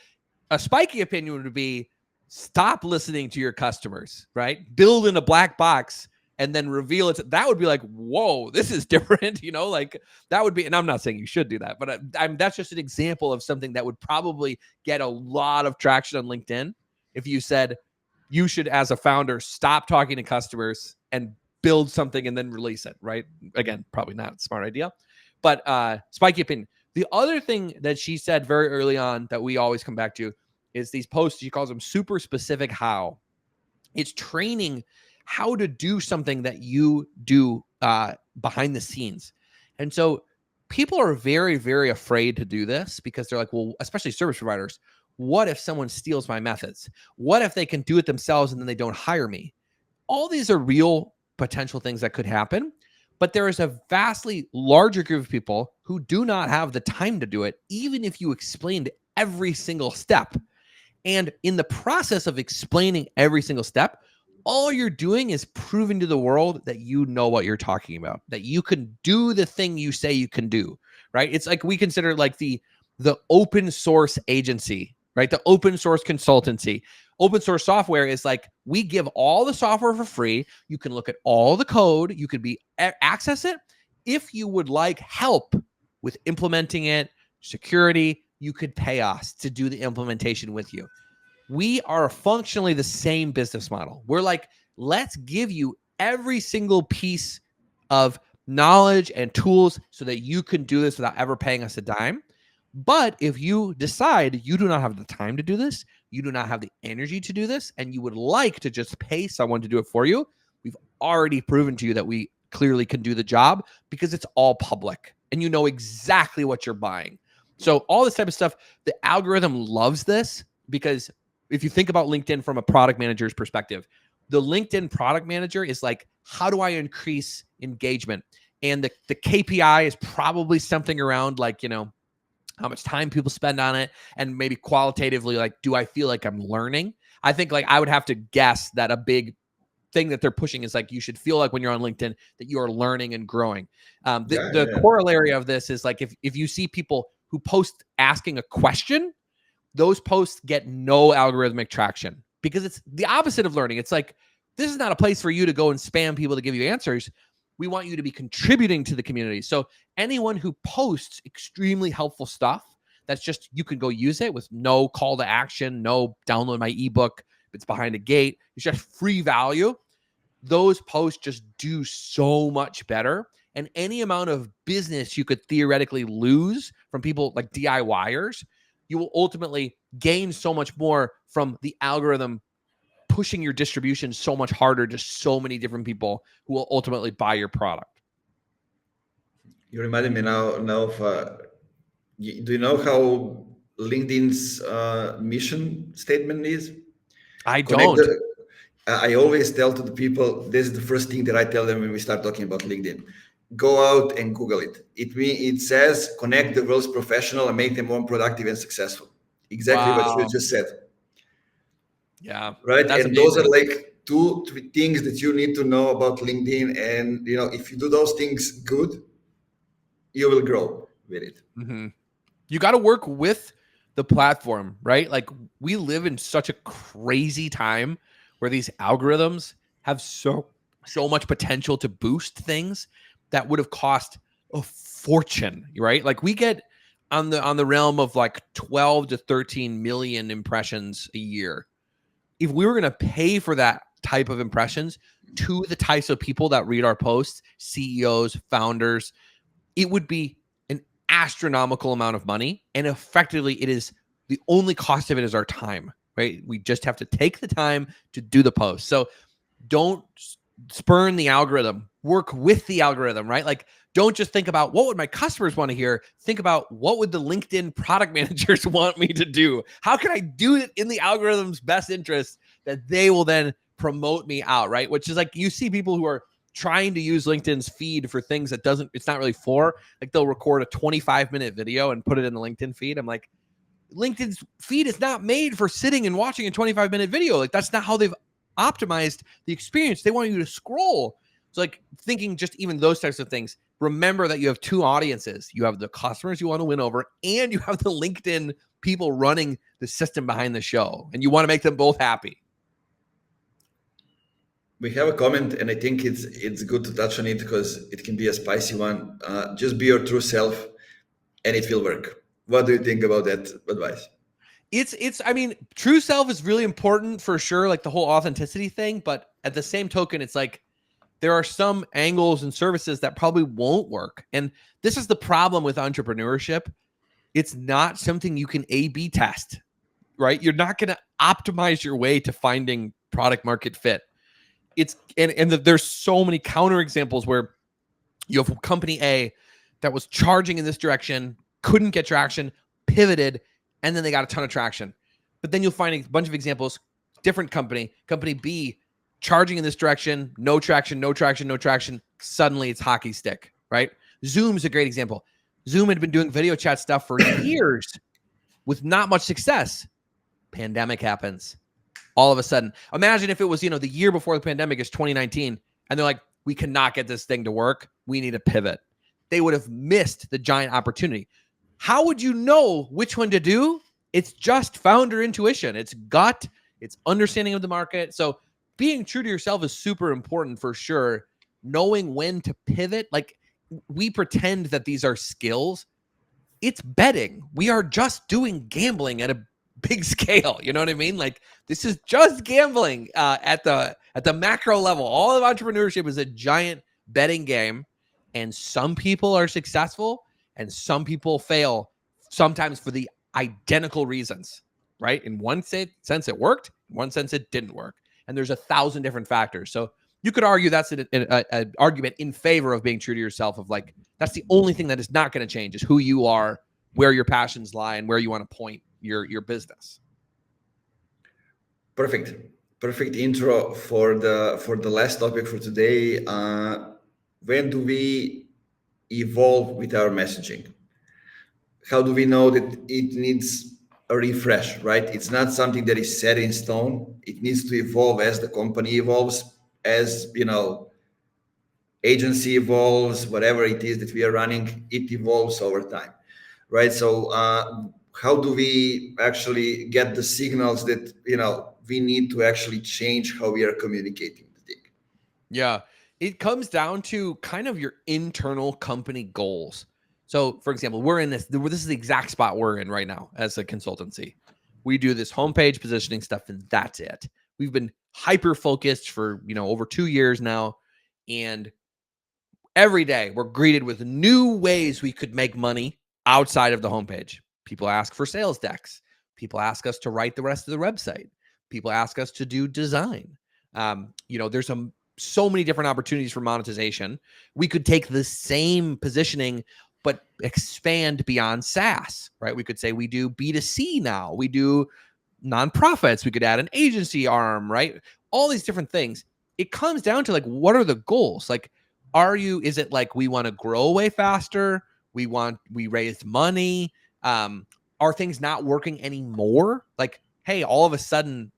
A spiky opinion would be stop listening to your customers, right? Build in a black box and then reveal it. That would be like, whoa, this is different. Like that would be, and I'm not saying you should do that, but that's just an example of something that would probably get a lot of traction on LinkedIn. If you said you should, as a founder, stop talking to customers and build something and then release it, right? Again, probably not a smart idea, but spiky opinion. The other thing that she said very early on that we always come back to is these posts. She calls them super specific how. It's training how to do something that you do behind the scenes. And so people are very, very afraid to do this because they're like, well, especially service providers, what if someone steals my methods? What if they can do it themselves and then they don't hire me? All these are real potential things that could happen, but there is a vastly larger group of people who do not have the time to do it, even if you explained every single step. And in the process of explaining every single step, all you're doing is proving to the world that you know what you're talking about, that you can do the thing you say you can do, right? It's like we consider like the open source agency, right? The open source consultancy. Open source software is like we give all the software for free. You can look at all the code. You could access it. If you would like help with implementing it, security, you could pay us to do the implementation with you. We are functionally the same business model. We're like, let's give you every single piece of knowledge and tools so that you can do this without ever paying us a dime. But if you decide you do not have the time to do this, you do not have the energy to do this, and you would like to just pay someone to do it for you, we've already proven to you that we clearly can do the job because it's all public and you know exactly what you're buying. So all this type of stuff, the algorithm loves this because if you think about LinkedIn from a product manager's perspective, the LinkedIn product manager is like, how do I increase engagement? And the KPI is probably something around like, how much time people spend on it, and maybe qualitatively, like, do I feel like I'm learning? I think like I would have to guess that a big thing that they're pushing is like, you should feel like when you're on LinkedIn that you are learning and growing. The corollary of this is like, if you see people who post asking a question, those posts get no algorithmic traction because it's the opposite of learning. It's like, this is not a place for you to go and spam people to give you answers. We want you to be contributing to the community. So anyone who posts extremely helpful stuff, that's just, you can go use it with no call to action, no download my ebook, it's behind a gate, it's just free value. Those posts just do so much better. And any amount of business you could theoretically lose from people like DIYers, you will ultimately gain so much more from the algorithm pushing your distribution so much harder to so many different people who will ultimately buy your product. You reminded me now of, do you know how LinkedIn's mission statement is? I don't. I always tell to the people, this is the first thing that I tell them when we start talking about LinkedIn. Go out and Google it. It says connect the world's professional and make them more productive and successful. Exactly what you just said. Yeah. Right. That's and amazing. Those are like 2-3 things that you need to know about LinkedIn. And if you do those things good, you will grow with it. Mm-hmm. You got to work with the platform, right? Like we live in such a crazy time where these algorithms have so much potential to boost things that would have cost a fortune, right? Like we get on the realm of like 12 to 13 million impressions a year. If we were going to pay for that type of impressions to the types of people that read our posts, CEOs, founders, it would be an astronomical amount of money. And effectively, it is the only cost of it is our time, right? We just have to take the time to do the post. So don't spurn the algorithm, work with the algorithm, right? Like, don't just think about what would my customers want to hear. Think about what would the LinkedIn product managers want me to do? How can I do it in the algorithm's best interest that they will then promote me out, right? Which is like, you see people who are trying to use LinkedIn's feed for things that it's not really for. Like, they'll record a 25-minute video and put it in the LinkedIn feed. I'm like, LinkedIn's feed is not made for sitting and watching a 25-minute video. Like, that's not how they've optimized the experience. They want you to scroll. So, like, thinking just even those types of things, remember that you have two audiences. You have the customers you want to win over, and you have the LinkedIn people running the system behind the show, and you want to make them both happy. We have a comment, and I think it's good to touch on it because it can be a spicy one. Just be your true self, and it will work. What do you think about that advice? I mean, true self is really important for sure, like the whole authenticity thing. But at the same token, it's like there are some angles and services that probably won't work. And this is the problem with entrepreneurship. It's not something you can A/B test, right? You're not going to optimize your way to finding product market fit. There's so many counterexamples where you have company A that was charging in this direction, couldn't get traction, pivoted, and then they got a ton of traction. But then you'll find a bunch of examples, different company B, charging in this direction, no traction. Suddenly it's hockey stick, right? Zoom's a great example. Zoom had been doing video chat stuff for years with not much success. Pandemic happens. All of a sudden, imagine if it was, the year before the pandemic is 2019, and they're like, we cannot get this thing to work. We need a pivot. They would have missed the giant opportunity. How would you know which one to do? It's just founder intuition. It's gut. It's understanding of the market. So being true to yourself is super important for sure. Knowing when to pivot. Like, we pretend that these are skills. It's betting. We are just doing gambling at a big scale. You know what I mean? Like, this is just gambling at the macro level. All of entrepreneurship is a giant betting game. And some people are successful and some people fail, sometimes for the identical reasons, right? In one sense it worked, in one sense it didn't work. And there's 1,000 different factors. So you could argue that's an argument in favor of being true to yourself, of like, that's the only thing that is not going to change, is who you are, where your passions lie, and where you want to point your business. Perfect intro for the last topic for today. When do we evolve with our messaging? How do we know that it needs a refresh, right? It's not something that is set in stone. It needs to evolve as the company evolves, as agency evolves, whatever it is that we are running, it evolves over time, right? So how do we actually get the signals that we need to actually change how we are communicating the thing? Yeah, it comes down to kind of your internal company goals. So, for example, we're in this is the exact spot we're in right now as a consultancy. We do this homepage positioning stuff, and that's it. We've been hyper focused for over 2 years now, and every day we're greeted with new ways we could make money outside of the homepage. People ask for sales decks. People ask us to write the rest of the website. People ask us to do design. There's so many different opportunities for monetization. We could take the same positioning, but expand beyond SaaS, right? We could say we do B2C now. We do nonprofits. We could add an agency arm, right? All these different things. It comes down to, like, what are the goals? Like, is it like we want to grow way faster? We raised money. Are things not working anymore? Like, hey, all of a sudden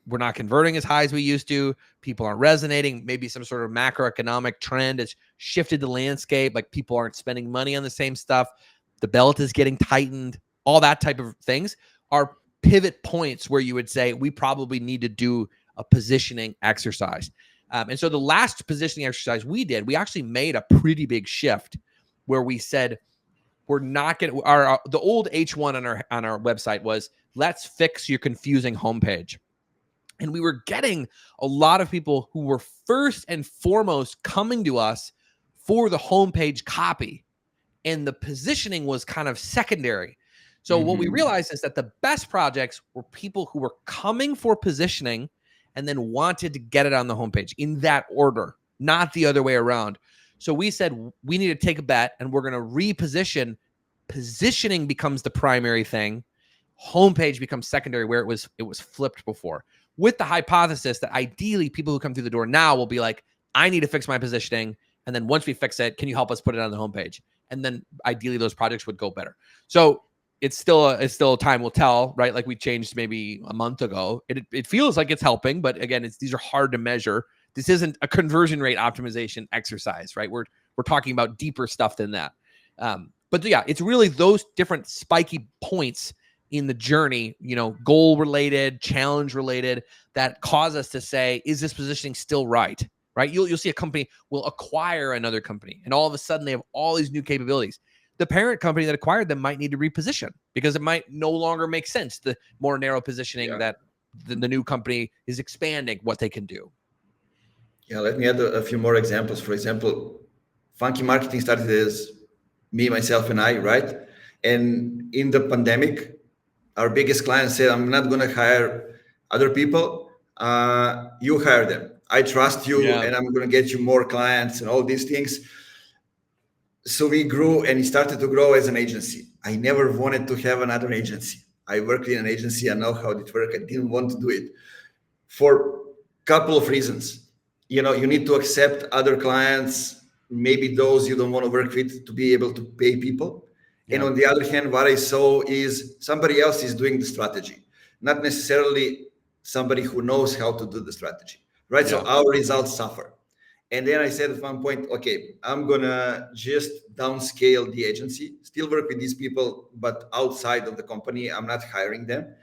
we're not converting as high as we used to. People aren't resonating. Maybe some sort of macroeconomic trend has shifted the landscape. Like, people aren't spending money on the same stuff. The belt is getting tightened. All that type of things are pivot points where you would say we probably need to do a positioning exercise. And so the last positioning exercise we did, we actually made a pretty big shift where we said, we're not going to, the old H1 on our website was, let's fix your confusing homepage. And we were getting a lot of people who were first and foremost coming to us for the homepage copy, and the positioning was kind of secondary. So what we realized is that the best projects were people who were coming for positioning and then wanted to get it on the homepage in that order, not the other way around. So we said, we need to take a bet and we're going to reposition. Positioning becomes the primary thing. Homepage becomes secondary, where it was flipped before, with the hypothesis that ideally people who come through the door now will be like, I need to fix my positioning. And then once we fix it, can you help us put it on the homepage? And then ideally those projects would go better. So it's still time will tell, right? Like we changed maybe a month ago. It feels like it's helping, but again, these are hard to measure. This isn't a conversion rate optimization exercise, right? We're talking about deeper stuff than that. But yeah, it's really those different spiky points in the journey, goal related, challenge related, that cause us to say, is this positioning still right? Right? You'll see a company will acquire another company, and all of a sudden they have all these new capabilities. The parent company that acquired them might need to reposition because it might no longer make sense. The more narrow positioning that the new company is expanding what they can do. Yeah, let me add a few more examples. For example, Funky Marketing started as me, myself, and I, right? And in the pandemic, our biggest client said, I'm not going to hire other people. You hire them. I trust you, and I'm going to get you more clients and all these things. So we grew, and it started to grow as an agency. I never wanted to have another agency. I worked in an agency. I know how it works. I didn't want to do it for a couple of reasons. You need to accept other clients, maybe those you don't want to work with, to be able to pay people. And on the other hand, what I saw is somebody else is doing the strategy, not necessarily somebody who knows how to do the strategy, right? So our results suffer. And then I said at one point, okay, I'm going to just downscale the agency, still work with these people, but outside of the company. I'm not hiring them.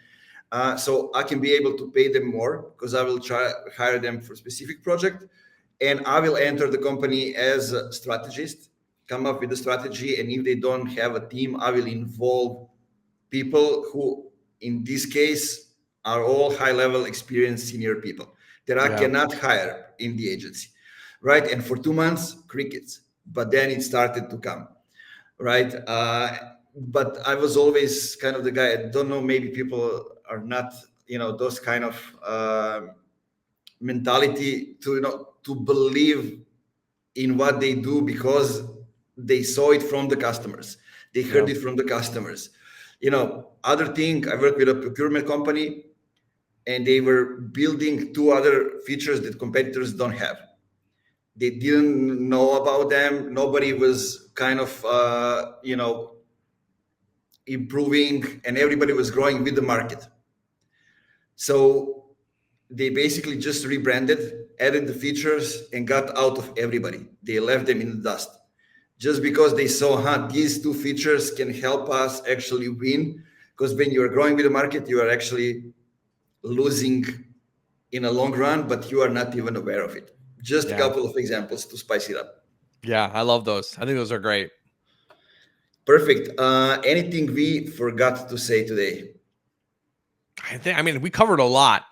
So I can be able to pay them more because I will hire them for a specific project. And I will enter the company as a strategist, come up with a strategy. And if they don't have a team, I will involve people who, in this case, are all high-level experienced senior people that I cannot hire in the agency, right? And for 2 months, crickets. But then it started to come, right? But I was always kind of the guy. I don't know, maybe people are not, those kind of mentality to believe in what they do because they saw it from the customers. They heard it from the customers. Other thing, I work with a procurement company, and they were building 2 other features that competitors don't have. They didn't know about them. Nobody was kind of, improving, and everybody was growing with the market. So they basically just rebranded, added the features, and got out of everybody. They left them in the dust just because they saw, these 2 features can help us actually win. Because when you are growing with the market, you are actually losing in a long run, but you are not even aware of it. Just a couple of examples to spice it up. Yeah, I love those. I think those are great. Perfect. Anything we forgot to say today? I mean, we covered a lot,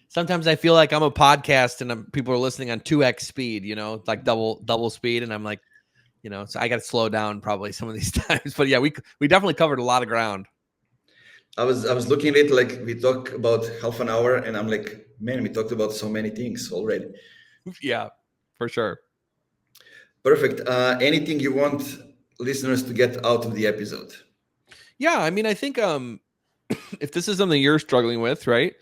Sometimes I feel like I'm a podcast and people are listening on 2x speed, like double speed. And I'm like, so I got to slow down probably some of these times. But yeah, we definitely covered a lot of ground. I was looking at it like we talked about half an hour, and I'm like, man, we talked about so many things already. Yeah, for sure. Perfect. Anything you want listeners to get out of the episode? Yeah, I mean, I think if this is something you're struggling with, right,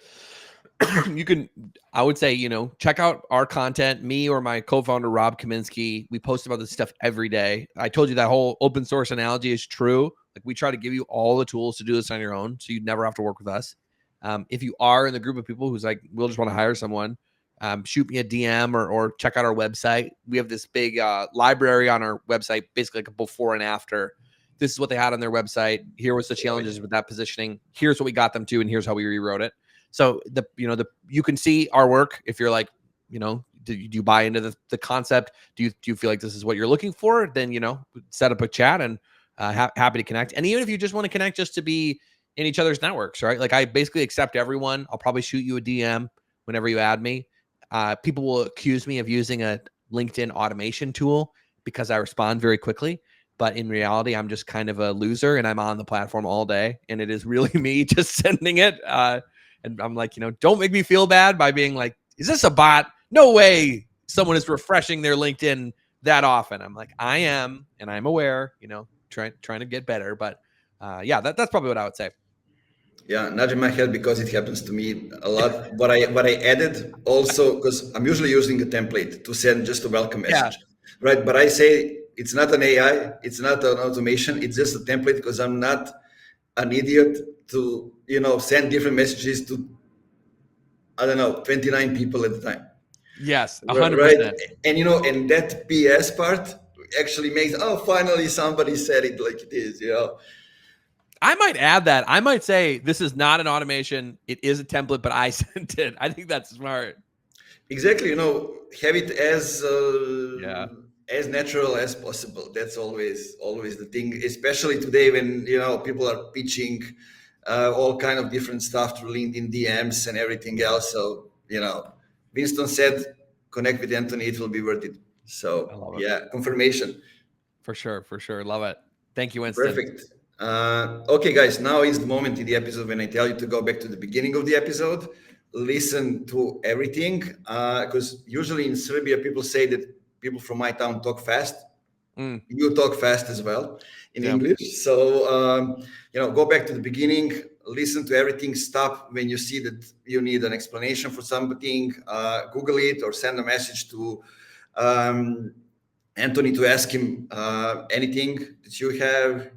I would say, check out our content, me or my co-founder, Rob Kaminsky. We post about this stuff every day. I told you that whole open source analogy is true. Like, we try to give you all the tools to do this on your own, so you'd never have to work with us. If you are in the group of people who's like, we'll just want to hire someone, shoot me a DM or check out our website. We have this big library on our website, basically like a before and after. This is what they had on their website. Here was the challenges with that positioning. Here's what we got them to, and here's how we rewrote it. So you can see our work if you're like, do you buy into the concept? Do you feel like this is what you're looking for? Then, set up a chat and happy to connect. And even if you just want to connect just to be in each other's networks, right? Like, I basically accept everyone. I'll probably shoot you a DM whenever you add me. People will accuse me of using a LinkedIn automation tool because I respond very quickly. But in reality, I'm just kind of a loser, and I'm on the platform all day. And it is really me just sending it. And I'm like, don't make me feel bad by being like, is this a bot? No way someone is refreshing their LinkedIn that often. I'm like, I am, and I'm aware, trying to get better. But yeah, that's probably what I would say. Yeah, nudging my head because it happens to me a lot. What I added also, because I'm usually using a template to send just a welcome message, right? But I say it's not an AI, it's not an automation, it's just a template because I'm not an idiot to send different messages to, I don't know, 29 people at a time. Yes, Right. 100%. And that PS part actually makes, finally somebody said it like it is. I might add that. I might say this is not an automation. It is a template, but I sent it. I think that's smart. Exactly. Have it as natural as possible. That's always the thing, especially today when people are pitching all kind of different stuff through LinkedIn DMs and everything else. So Winston said, connect with Anthony, it will be worth it. So yeah, confirmation. For sure. Love it. Thank you, Winston. Perfect. Okay, guys, now is the moment in the episode when I tell you to go back to the beginning of the episode, listen to everything, because usually in Serbia, people say that people from my town talk fast. You talk fast as well in English. So, go back to the beginning, listen to everything, stop when you see that you need an explanation for something, Google it or send a message to Anthony to ask him anything that you have,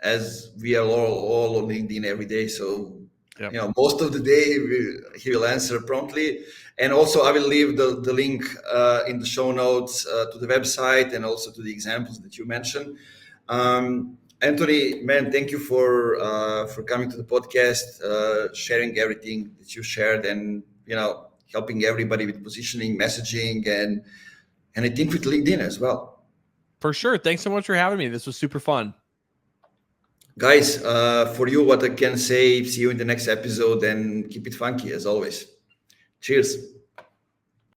as we are all on LinkedIn every day. So, most of the day he will answer promptly. And also I will leave the link in the show notes to the website and also to the examples that you mentioned. Anthony, man, thank you for coming to the podcast, sharing everything that you shared, and helping everybody with positioning, messaging, and I think with LinkedIn as well. For sure. Thanks so much for having me. This was super fun. Guys, for you, what I can say, see you in the next episode, and keep it funky as always. Cheers.